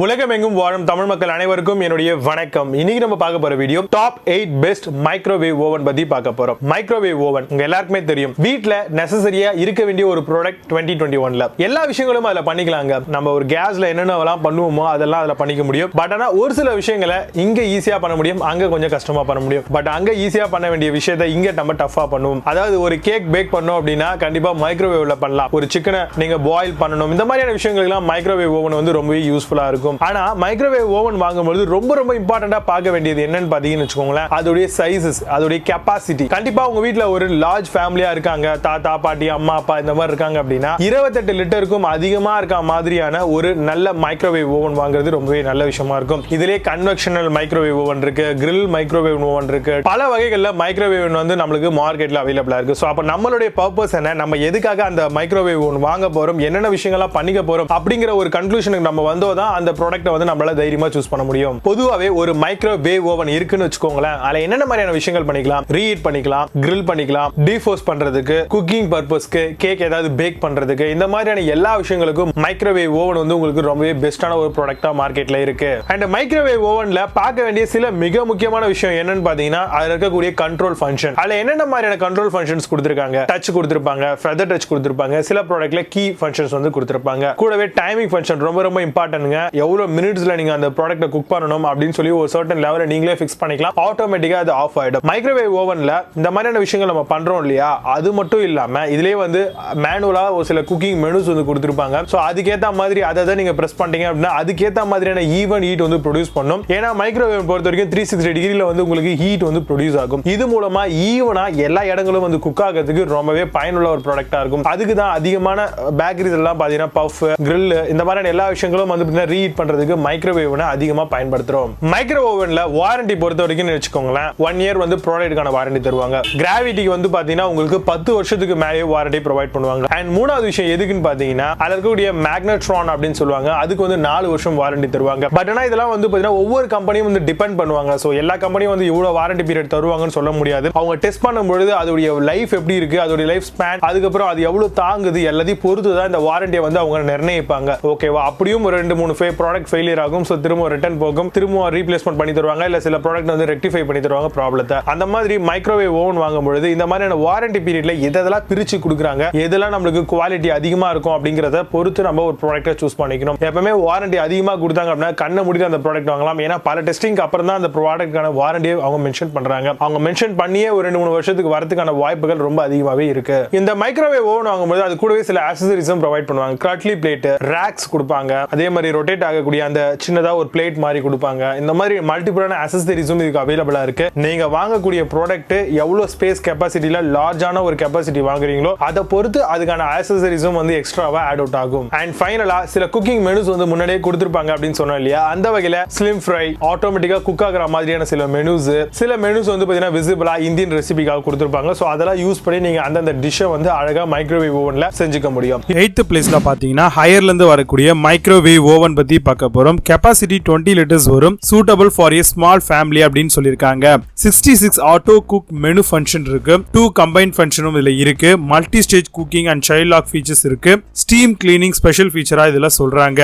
உலகமெங்கும் வாழும் தமிழ் மக்கள் அனைவருக்கும் என்னுடைய வணக்கம். இன்னைக்கு நம்ம பார்க்க போற video top 8 best microwave oven பத்தி பார்க்க போறோம். மைக்ரோவேவ் ஓவன் உங்க எல்லாருக்குமே தெரியும், வீட்ல நெசசரியா இருக்க வேண்டிய ஒரு ப்ராடக்ட் 2021ல. எல்லா விஷயங்களும் அதுல பண்ணிக்கலாங்க. நம்ம ஒரு கேஸ்ல என்னென்னலாம் பண்ணுவோமோ அதெல்லாம் அதுல பண்ணிக்க முடியும். பட் ஆனா ஒரு சில விஷயங்களை இங்க ஈஸியா பண்ண முடியும், அங்க கொஞ்சம் கஷ்டமா பண்ண முடியும். பட் அங்க ஈஸியா பண்ண வேண்டிய விஷயத்தை இங்க நம்ம டஃபா பண்ணுவோம். அதாவது ஒரு கேக் பேக் பண்ணோம் அப்படின்னா கண்டிப்பா மைக்ரோவேவ்ல பண்ணலாம். ஒரு சிக்கனை நீங்க பாயில் பண்ணணும், இந்த மாதிரியான விஷயங்களுக்கு எல்லாம் மைக்ரோவேவ் ஓவன் வந்து ரொம்பவே யூஸ்ஃபுல்லா இருக்கும். ஆனா மைக்ரோவேவ் ஓவன் வாங்கும்போது ரொம்ப இம்பார்ட்டண்டா பார்க்க வேண்டியது என்னன்னு பாத்தீங்கன்னு வச்சுக்கோங்களேன், அதோட சைஸஸ், அதோட கெபாசிட்டி. கண்டிப்பா உங்க வீட்ல ஒரு லார்ஜ் ஃபேமிலியா இருக்காங்க, தாத்தா பாட்டி அம்மா அப்பா இந்த மாதிரி இருக்காங்க அப்படின்னா 28 லிட்டருக்கும் அதிகமா இருக்க மாதிரியான ஒரு நல்ல மைக்ரோவேவ் ஓவன் வாங்குறது ரொம்பவே நல்ல விஷயமா இருக்கும். இதுலயே கன்வெக்ஷனல் மைக்ரோவேவ் ஓவன் இருக்கு, கிரில் மைக்ரோவேவ் ஓவன் இருக்கு, பல வகைகள்ல மைக்ரோவேவ் வந்து நம்மளுக்கு மார்க்கெட்ல அவைலபிளா இருக்கு. சோ அப்ப நம்மளுடைய பர்பஸ் என்ன, நம்ம எதுக்காக அந்த மைக்ரோவேவ் ஓவன் வாங்க போறோம், என்னென்ன விஷயங்களா பண்ணிக்க போறோம் அப்படிங்கிற ஒரு கன்க்ளூஷனுக்கு நம்ம வந்தோதான் அந்த ப்ராடக்ட்டை வந்து நம்மளால தைரியமா சூஸ் பண்ண முடியும். பொதுவாவே ஒரு மைக்ரோவேவ் ஓவன் இருக்குன்னு வச்சுக்கோங்களேன், அதுல என்னென்ன மாதிரியான விஷயங்கள் பண்ணிக்கலாம், ரீஹீட் பண்ணிக்கலாம், கிரில் பண்ணிக்கலாம், டீஃப்ரோஸ்ட் பண்றதுக்கு, குக்கிங் பர்பஸ்க்கு, கேக் ஏதாவது பேக் பண்றதுக்கு, இந்த மாதிரியான எல்லா விஷயங்களுக்கும் மைக்ரோவேவ் ஓவன் வந்து உங்களுக்கு ரொம்பவே பெஸ்டான ஒரு ப்ராடக்ட்டா மார்க்கெட்ல இருக்கு. அண்ட் மைக்ரோவேவ் ஓவன்ல பார்க்க வேண்டிய சில மிக முக்கியமான விஷயம் என்னன்னு பாத்தீங்கன்னா அதுல இருக்கக்கூடிய கண்ட்ரோல் ஃபங்க்ஷன். அதுல என்னென்ன மாதிரியான கண்ட்ரோல் ஃபங்க்ஷன்ஸ் கொடுத்திருக்காங்க, டச் கொடுத்திருப்பாங்க, ஃபெதர் டச் கொடுத்திருப்பாங்க, சில ப்ராடக்ட்ல கீ ஃபங்க்ஷன்ஸ் வந்து கொடுத்திருப்பாங்க. கூடவே டைமிங் ஃபங்க்ஷன் ரொம்ப இம்பார்ட்டன்ட்ங்க. எவ்வளவு மினிட்ஸ்ல நீங்க அந்த ப்ராடக்ட்டை குக் பண்ணணும் அப்படின்னு சொல்லி ஒரு சர்டன் லெவல்ல நீங்களே ஃபிக்ஸ் பண்ணிக்கலாம். ஆட்டோமேட்டிக்கா அது ஆஃப் ஆயிடும். மைக்ரோவேவ் ஓவன்ல இந்த மாதிரியான விஷயங்கள் நம்ம பண்றோம் இல்லையா, அது மட்டும் இல்லாம இதுலயே வந்து மேனுவலா ஒரு சில குக்கிங் மெனுஸ் வந்து கொடுத்திருப்பாங்க. சோ அதுக்கேத்த மாதிரி அதை நீங்க பிரஸ் பண்ணிட்டீங்க அப்படின்னா அதுக்கேத்த மாதிரியான ஈவன் ஹீட் வந்து ப்ரொடியூஸ் பண்ணும். ஏன்னா மைக்ரோவேவ் பொறுத்த வரைக்கும் 360 டிகிரில வந்து உங்களுக்கு ஹீட் வந்து ப்ரொடியூஸ் ஆகும். இது மூலமா ஈவனா எல்லா இடங்களும் வந்து குக் ஆகிறதுக்கு ரொம்பவே பயனுள்ள ஒரு ப்ராடக்ட்டா இருக்கும். அதுக்கு தான் அதிகமான பேக்கரிஸ் எல்லாம் பாத்தீங்கன்னா பஃப், கிரில் இந்த மாதிரியான எல்லா விஷயங்களும் வந்து ரீஹீட் பண்றதுக்கு மைக்ரோவேவ்னை அதிகமா பயன்படுத்துறோம். மைக்ரோ ஓவன்ல வாரண்டி பொறுத்த வரைக்கும் வச்சுக்கோங்களேன், 1 இயர் வந்து ப்ராடக்ட்டுக்கான வாரண்டி தருவாங்க. கிராவிட்டிக்கு வந்து பாத்தீங்கன்னா உங்களுக்கு 10 வருஷத்துக்கு மேலே வாரண்டி ப்ரொவைட் பண்ணுவாங்க. அண்ட் மூணாவது விஷயம் எதுக்குன்னு பாத்தீங்கன்னா அதுல இருக்கக்கூடிய மேக்னட்ரான் அப்படின்னு சொல்லுவாங்க, அதுக்கு வந்து 4 வருஷம் வாரண்டி தருவாங்க. பட் ஆனா இதெல்லாம் வந்து பாத்தீங்கன்னா ஒவ்வொரு கம்பெனியும் வந்து டிபெண்ட் பண்ணுவாங்க. சோ எல்லா கம்பெனியும் வந்து இவ்வளவு வாரண்டி பீரியட் தருவாங்கன்னு சொல்ல முடியாது. அவங்க டெஸ்ட் பண்ணும்போது அதோட லைஃப் எப்படி இருக்கு, அதோட லைஃப் ஸ்பேன், அதுக்கப்புறம் அது எவ்வளவு தாங்குது எல்லாத்தையும் பொறுத்து தான் இந்த வாரண்டியை வந்து அவங்க நிர்ணயிப்பாங்க. ஓகேவா? அப்படியும் ஒரு 2-3 ப்ராடக்ட் ஃபெயிலியர் ஆகும். சோ திரும்ப ரிட்டர்ன் போகும், திரும்ப ரீப்ளேஸ்மெண்ட் பண்ணி தருவாங்க, இல்ல சில ப்ராடக்ட் வந்து ரெக்டிஃபை பண்ணி தருவாங்க ப்ராப்ளத்தை. அந்த மாதிரி மைக்ரோவேவ் ஓவன் வாங்கும்போது இந்த மாதிரியான வாரண்டி பீரியட்ல எதெல்லாம் பிரிச்சு கொடுக்குறாங்க, எதெல்லாம் நம்மளுக்கு குவாலிட்டி அதிகமா இருக்கும் அப்படிங்கறத பொறுத்து நம்ம ஒரு ப்ராடக்ட்டை சூஸ் பண்ணிக்கணும். எப்பவுமே வாரண்டி அதிகமா கொடுத்தாங்க அப்படின்னா கண்ணை மூடி அந்த ப்ராடக்ட் வாங்கலாம். ஏன்னா பல டெஸ்டிங்க்கு அப்புறம் தான் அந்த ப்ராடக்ட்கான வாரண்டியை அவங்க மென்ஷன் பண்றாங்க. அவங்க மென்ஷன் பண்ணியே ஒரு 2-3 வருஷத்துக்கு வரதுக்கான வாய்ப்புகள் ரொம்ப அதிகமாவே இருக்கு. இந்த மைக்ரோவேவ் ஓவன் வாங்கும்போது அது கூடவே சில ஆக்சசரிஸும் ப்ரொவைட் பண்ணுவாங்க. கட்லி பிளேட், ரேக்ஸ் கொடுப்பாங்க, அதே மாதிரி ரொட்டேட் ஆகக்கூடிய அந்த சின்னதா ஒரு பிளேட் மாதிரி கொடுப்பாங்க. இந்த மாதிரி மல்டிபிளான அக்சசரிஸும் இதுக்கு அவைலபிளா இருக்கு. நீங்க வாங்கக்கூடிய ப்ராடக்ட் எவ்வளவு ஸ்பேஸ் கெபாசிட்டில லார்ஜான ஒரு கெபாசிட்டி வாங்குறீங்களோ அதை பொறுத்து அதுக்கான அக்சசரிஸும் வந்து எக்ஸ்ட்ராவா ஆட் அவுட் ஆகும். அண்ட் ஃபைனலா சில குக்கிங் மெனுஸ் வந்து முன்னாடியே கொடுத்திருப்பாங்க அப்படின்னு சொன்னோம் இல்லையா, அந்த வகையில ஸ்லிம் ஃப்ரை, ஆட்டோமேட்டிக்கா குக் ஆகிற மாதிரியான சில மெனுஸ் வந்து பாத்தீங்கன்னா விசிபிளா இந்தியன் ரெசிபிக்காக கொடுத்திருப்பாங்க. சோ அதெல்லாம் யூஸ் பண்ணி நீங்க அந்த டிஷ்ஷை வந்து அழகா மைக்ரோவேவ் ஓவன்ல செஞ்சுக்க முடியும். 8th பிளேஸ்ல பாத்தீங்கன்னா ஹையர்ல இருந்து வரக்கூடிய மைக்ரோவேவ் ஓவன் பத்தி பார்க்க போறோம். கெபாசிட்டி 20 லிட்டர்ஸ் வரும், suitable for A small family அப்படின்னு சொல்லிருக்காங்க. 66 ஆட்டோ குக் மெனு ஃபங்க்ஷன் இருக்கு, 2 கம்பைன் ஃபங்க்ஷனும் இதுல இருக்கு, multi stage cooking and child lock features இருக்கு, ஸ்டீம் கிளீனிங் ஸ்பெஷல் ஃபீச்சரா இதுல சொல்றாங்க.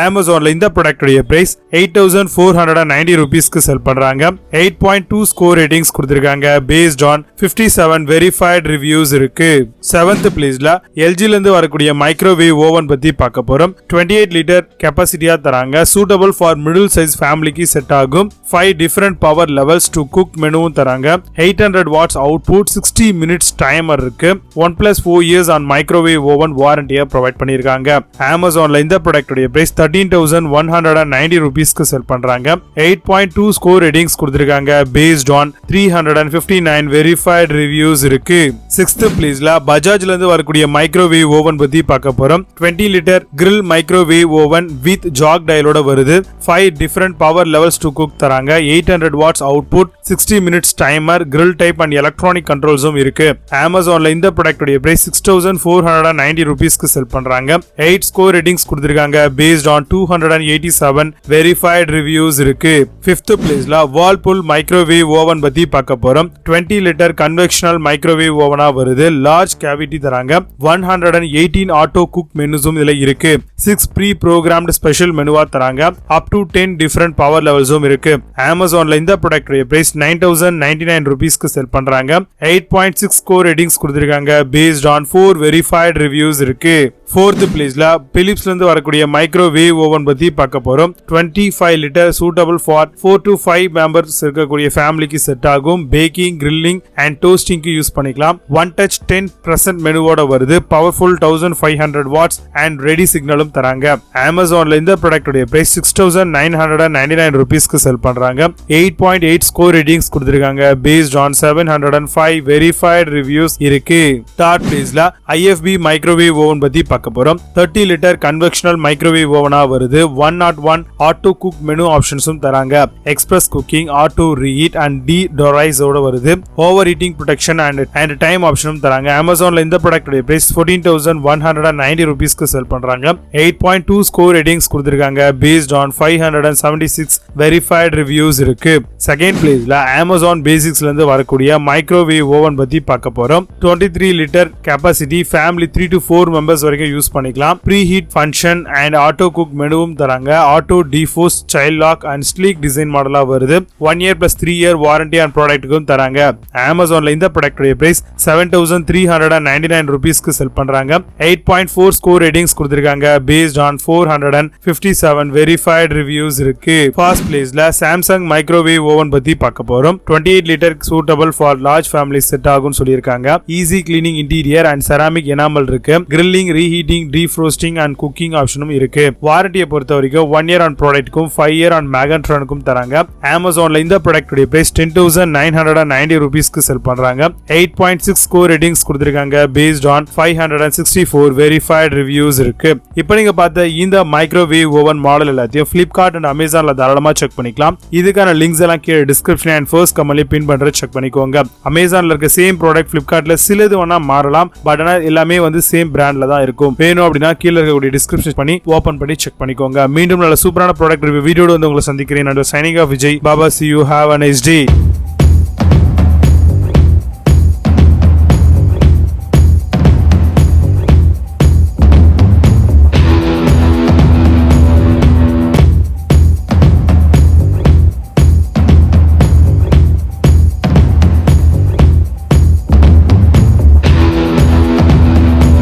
அமேசான்ல இந்த ப்ராடக்டோட பிரைஸ் 8,490 ரூபீஸ்க்கு செல் பண்றாங்க. 8.2 ஸ்கோர் ரேட்டிங்ஸ் கொடுத்திருக்காங்க. பேஸ்ட் ஆன் 57 வெரிஃபைட் ரிவ்யூஸ் இருக்கு. 7th பிளேஸ்ல எல்ஜில இருந்து வரக்கூடிய மைக்ரோவேவ் ஓவன் பத்தி பார்க்க போறோம். 28 லிட்டர் கெபாசிட்டியா தராங்க, சூட்டபிள் ஃபார் மிடில் சைஸ் ஃபேமிலிக்கு செட் ஆகும். 5 different power levels to cook மெனுவும் தராங்க. 800 வாட்ஸ் அவுட்புட், 60 மினிட்ஸ் டைமர் இருக்கு. 1+4 இயர்ஸ் ஆன் மைக்ரோவேவ் ஓவன் வாரண்டியை ப்ரொவைட் பண்ணிருக்காங்க. அமேசான்ல இந்த ப்ராடக்டோட பிரைஸ் 13,190 ரூபீஸ்க்கு செல் பண்றாங்க. 8.2 ஸ்கோர் ரேட்டிங்ஸ் கொடுத்திருக்காங்க. பேஸ்ட் ஆன் 359 வெரிஃபைட் ரிவ்யூஸ் இருக்கு. 6th பிளேஸ்ல பஜாஜ்ல இருந்து வரக்கூடிய மைக்ரோவேவ் ஓவன் பத்தி பார்க்க போறோம். 20 litre grill microwave oven with jog டயலோட வருது. 5 different power levels to cook தராங்க. 800 watts output, 60 minutes timer, grill type and electronic கண்ட்ரோல்ஸும் இருக்கு. அமேசான்ல இந்த ப்ராடக்டோட பிரைஸ் 6,490 ரூபீஸ்க்கு செல் பண்றாங்க. 8 ஸ்கோர் ரேட்டிங்ஸ் கொடுத்திருக்காங்க. பேஸ்ட் ஆன் 287 வெரிஃபைட் ரிவ்யூஸ் இருக்கு. 5th பிளேஸ்ல வால்பூல் மைக்ரோவேவ் ஓவன் பத்தி பார்க்க போறோம். 20 லிட்டர் கன்வெக்ஷனல் மைக்ரோவேவ் ஓவனா வருது. லார்ஜ் கேவிட்டி தராங்க. 118 ஆட்டோ குக் மெனுஸும் இதுல இருக்கு. 6 ப்ரீ ப்ரோகிராம்டு ஸ்பெஷல் மெனுவா தராங்க. அப் டு 10 டிஃபரெண்ட் பவர் லெவல்ஸும் இருக்கு. அமேசான்ல இந்த ப்ராடக்ட் பிரைஸ் 9099 rupeesக்கு செல் பண்றாங்க. 8.6 ஸ்கோர் ரேட்டிங்ஸ் கொடுத்திருக்காங்க. பேஸ்ட் ஆன் 4 வெரிஃபைட் ரிவ்யூஸ் இருக்கு. 4th பிளேஸ்ல பிலிப்ஸ்ல இருந்து வரக்கூடிய மைக்ரோவேவ் ஓவன் பத்தி பார்க்க போறோம். 25 litre suitable for 4 to 5 members இருக்கக்கூடிய ஃபேமிலிக்கு செட் ஆகும். பேக்கிங், கிரில்லிங் அண்ட் டோஸ்டிங்க்கு யூஸ் பண்ணிக்கலாம். ஒன் டச் 10% மெனுவோட வருது. பவர்ஃபுல் 1500 வாட்ஸ் அண்ட் ரெடி சிக்னலும் தராங்க. அமேசான்ல இந்த ப்ராடக்டோட பிரைஸ் 6999 rupeesக்கு செல் பண்றாங்க. 8.8 ஸ்கோர் ரேட்டிங்ஸ் கொடுத்திருக்காங்க. பேஸ்ட் ஆன் 705 வெரிஃபைட் ரிவ்யூஸ் இருக்கு. தேர்ட் பிளேஸ்ல IFB மைக்ரோவேவ் ஓவன் பத்தி பார்க்க போறோம். 30 லிட்டர் கன்வெக்ஷனல் மைக்ரோவேவ் ஓவனா வருது. 101 ஆட்டோ குக் மெனு ஆப்ஷன்ஸும் தராங்க. Express cooking, auto reheat and டி-டோரைஸ் ஓட வருது. Over heating protection and time ஆப்ஷனும் தராங்க. அமேசான்ல இந்த ப்ராடக்டோட பிரைஸ் 14,190 rupeesக்கு செல் பண்றாங்க. 8.2 ஸ்கோர் ரேட்டிங்ஸ் கொடுத்திருக்காங்க. பேஸ்ட் ஆன் 576 வெரிஃபைட் ரிவ்யூஸ் இருக்கு. செகண்ட் பிளேஸ்ல அமேசான் பேசிக்ஸ்ல இருந்து வரக்கூடிய மைக்ரோவேவ் ஓவன் பத்தி பார்க்க போறோம். 23 லிட்டர் கெபாசிட்டி, ஃபேமிலி 3 to 4 மெம்பர்ஸ் வரைக்கும் யூஸ் பண்ணிக்கலாம். Preheat function and auto cook மெனுவும் தராங்க. Auto defrost, child lock and sleek design மாடலா வருது. 1 year plus 3 year warranty and ப்ராடக்ட்டுக்கும் தராங்க. அமேசான்ல இந்த ப்ராடக்டோட பிரைஸ் 7399 rupeesக்கு செல் பண்றாங்க. 8.4 ஸ்கோர் ரேட்டிங்ஸ் கொடுத்திருக்காங்க. பேஸ்ட் ஆன் 457 வெரிஃபைட் ரிவ்யூஸ் இருக்கு. ஃபர்ஸ்ட் பிளேஸ்ல சாம்சங் மைக்ரோவேவ் ஓவன் பத்தி பார்க்க போறோம். 28 litre suitable for large family set ஆகும்னு சொல்லியிருக்காங்க. Easy cleaning interior and ceramic enamel இருக்கு. கிரில்லிங், ரீஹீட்டிங், டீஃப்ரோஸ்டிங் அண்ட் குக்கிங் ஆப்ஷனும் இருக்கு. வாரண்டியை பொறுத்த வரைக்கும் 1 year ஆன் ப்ராடக்ட்டுக்கும் 5 year ஆன் மேகன்ட்ரானுக்கும் தராங்க. அமேசான்ல இந்த ப்ராடக்டோட பிரைஸ் 10,990 rupeesக்கு செல் பண்றாங்க. 8.6 ஸ்கோர் ரேட்டிங்ஸ் கொடுத்திருக்காங்க. பேஸ்ட் ஆன் 564 வெரிஃபைட் ரிவ்யூஸ் இருக்கு. இப்போ நீங்க பார்த்த இந்த மைக்ரோவேவ் ஓவன் மாடல் எல்லாத்தையும் Flipkart அண்ட் அமேசான்ல தாராளமா செக் பண்ணிக்கலாம். இதுக்கான லிங்க்ஸ் எல்லாம் கீழே டிஸ்கிரிப்ஷன் அண்ட் ஃபர்ஸ்ட் கமெண்ட்ல பின் பண்ற செக் பண்ணிக்கோங்க. அமேசான்ல இருக்க சேம் ப்ராடக்ட் Flipkartல சிலது வேணா மாறலாம். பட் ஆனா எல்லாமே வந்து சேம் பிராண்ட்ல தான் இருக்கும். வேணும் அப்படின்னா கீழே இருக்கக்கூடிய டிஸ்கிரிப்ஷன் பண்ணி ஓபன் பண்ணி செக் பண்ணிக்கோங்க. மீண்டும் நல்ல சூப்பரான ப்ராடக்ட் ரிவ்யூ வீடியோட வந்து உங்களை சந்திக்கிறேன். Signing off Vijay Baba. See you. Have a nice day.